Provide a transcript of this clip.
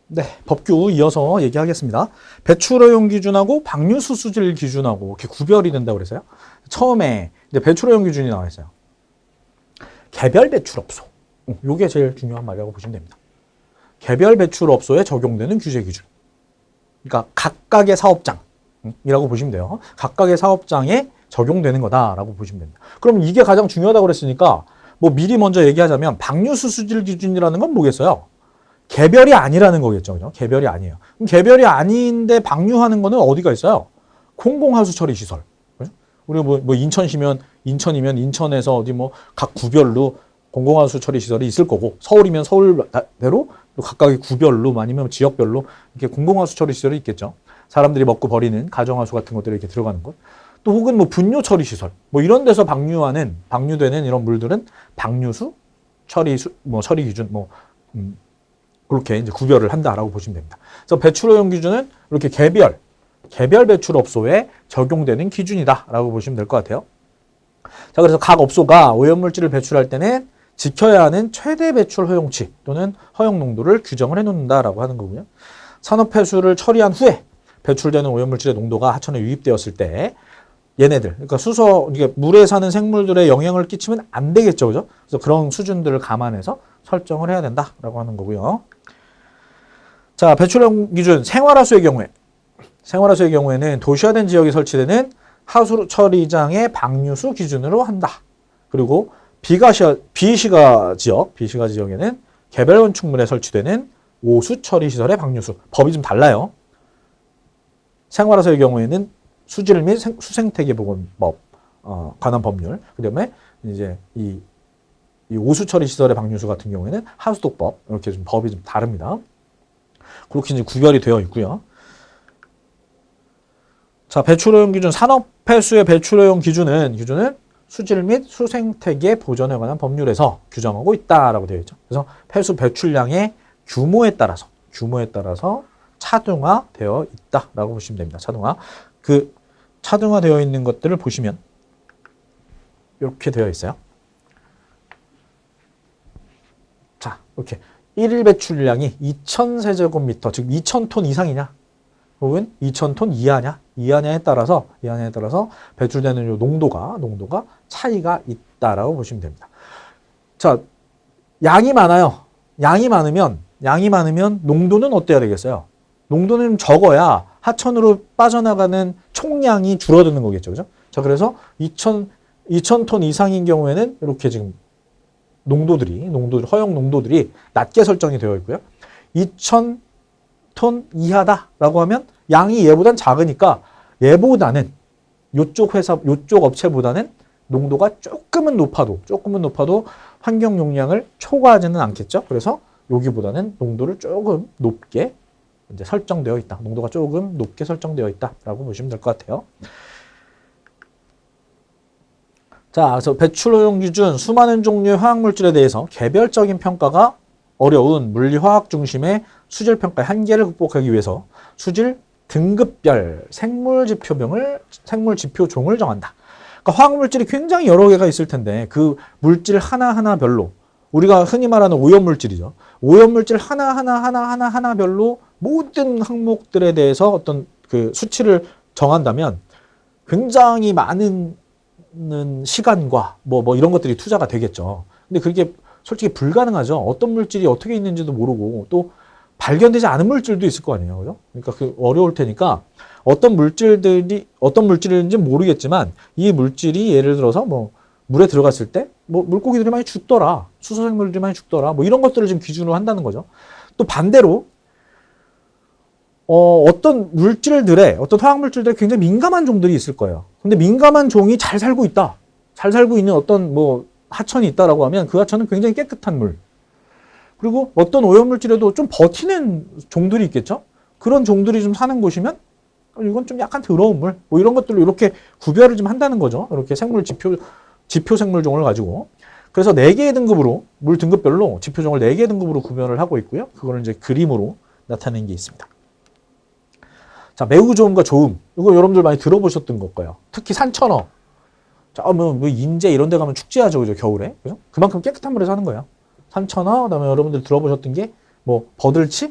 네, 법규 이어서 얘기하겠습니다. 배출허용 기준하고 방류수 수질 기준하고 이렇게 구별이 된다고 그래서요. 처음에 이제 배출허용 기준이 나와 있어요. 개별 배출업소. 요게 제일 중요한 말이라고 보시면 됩니다. 개별 배출업소에 적용되는 규제 기준. 그러니까 각각의 사업장이라고 보시면 돼요. 각각의 사업장에 적용되는 거다라고 보시면 됩니다. 그럼 이게 가장 중요하다고 그랬으니까 뭐 미리 먼저 얘기하자면 방류수 수질 기준이라는 건 뭐겠어요? 개별이 아니라는 거겠죠. 그죠? 개별이 아니에요. 그럼 개별이 아닌데 방류하는 거는 어디가 있어요? 공공하수 처리 시설. 그죠? 우리가 뭐 인천시면 인천이면 인천에서 어디 뭐 각 구별로 공공하수 처리 시설이 있을 거고, 서울이면 서울대로 각각의 구별로 아니면 지역별로 이렇게 공공하수 처리 시설이 있겠죠. 사람들이 먹고 버리는 가정하수 같은 것들이 이렇게 들어가는 것. 또 혹은 뭐 분뇨 처리 시설. 뭐 이런 데서 방류되는 이런 물들은 방류수 처리 처리 기준 그렇게 이제 구별을 한다라고 보시면 됩니다. 그래서 배출허용 기준은 이렇게 개별 배출업소에 적용되는 기준이다라고 보시면 될 것 같아요. 자, 그래서 각 업소가 오염물질을 배출할 때는 지켜야 하는 최대 배출 허용치 또는 허용 농도를 규정을 해놓는다라고 하는 거고요. 산업폐수를 처리한 후에 배출되는 오염물질의 농도가 하천에 유입되었을 때 얘네들, 그러니까 이게 물에 사는 생물들의 영향을 끼치면 안 되겠죠, 그죠? 그래서 그런 수준들을 감안해서 설정을 해야 된다라고 하는 거고요. 자, 배출형 기준 생활하수의 경우에는 도시화된 지역에 설치되는 하수 처리장의 방류수 기준으로 한다. 그리고 비시가 지역에는 개별 건축물에 설치되는 오수 처리 시설의 방류수. 법이 좀 달라요. 생활하수의 경우에는 수질 및 수생태계 보건법 관한 법률. 그다음에 이제 이 오수 처리 시설의 방류수 같은 경우에는 하수도법. 이렇게 좀 법이 좀 다릅니다. 그렇게 이제 구별이 되어 있고요. 자, 배출허용 기준, 산업폐수의 배출허용 기준은 수질 및 수생태계 보전에 관한 법률에서 규정하고 있다라고 되어 있죠. 그래서 폐수 배출량의 규모에 따라서 차등화되어 있다라고 보시면 됩니다. 차등화되어 있는 것들을 보시면 이렇게 되어 있어요. 자, 이렇게 1일 배출량이 2,000세제곱미터, 즉 2,000톤 이상이냐, 혹은 2,000톤 이하냐에 따라서 배출되는 요 농도가 차이가 있다라고 보시면 됩니다. 자, 양이 많으면 농도는 어때야 되겠어요? 농도는 적어야 하천으로 빠져나가는 총량이 줄어드는 거겠죠, 그죠? 자, 그래서 2,000톤 이상인 경우에는 이렇게 지금 허용 농도들이 낮게 설정이 되어 있고요. 2,000톤 이하다라고 하면 양이 얘보단 작으니까 요쪽 업체보다는 농도가 조금은 높아도 환경 용량을 초과하지는 않겠죠. 그래서 여기보다는 농도를 조금 높게 이제 설정되어 있다. 농도가 조금 높게 설정되어 있다라고 보시면 될 것 같아요. 자, 그래서 배출허용 기준, 수많은 종류의 화학물질에 대해서 개별적인 평가가 어려운 물리화학 중심의 수질 평가의 한계를 극복하기 위해서 수질 등급별 생물 지표종을 정한다. 그러니까 화학물질이 굉장히 여러 개가 있을 텐데 그 물질 하나하나별로, 우리가 흔히 말하는 오염물질이죠. 오염물질 하나하나별로 모든 항목들에 대해서 어떤 그 수치를 정한다면 굉장히 많은 시간과 뭐 이런 것들이 투자가 되겠죠. 근데 그게 솔직히 불가능하죠. 어떤 물질이 어떻게 있는지도 모르고 또 발견되지 않은 물질도 있을 거 아니에요. 그죠? 그러니까 그 어려울 테니까 어떤 물질인지 모르겠지만 이 물질이 예를 들어서 뭐 물에 들어갔을 때 뭐 물고기들이 많이 죽더라. 수소생물들이 많이 죽더라. 뭐 이런 것들을 지금 기준으로 한다는 거죠. 또 반대로 어떤 화학물질들에 굉장히 민감한 종들이 있을 거예요. 근데 민감한 종이 잘 살고 있는 어떤 뭐 하천이 있다라고 하면 그 하천은 굉장히 깨끗한 물. 그리고 어떤 오염물질에도 좀 버티는 종들이 있겠죠? 그런 종들이 좀 사는 곳이면 이건 좀 약간 더러운 물. 뭐 이런 것들로 이렇게 구별을 좀 한다는 거죠. 이렇게 지표 생물종을 가지고. 그래서 4개의 등급으로, 물 등급별로 지표종을 4개의 등급으로 구별을 하고 있고요. 그거를 이제 그림으로 나타낸 게 있습니다. 자, 매우 좋음과 좋음. 이거 여러분들 많이 들어보셨던 것 거예요. 특히 산천어. 자, 뭐 인제 이런 데 가면 축제하죠. 그죠? 겨울에. 그죠? 그만큼 깨끗한 물에 사는 거예요. 산천어, 그다음에 여러분들 들어보셨던 게 뭐 버들치?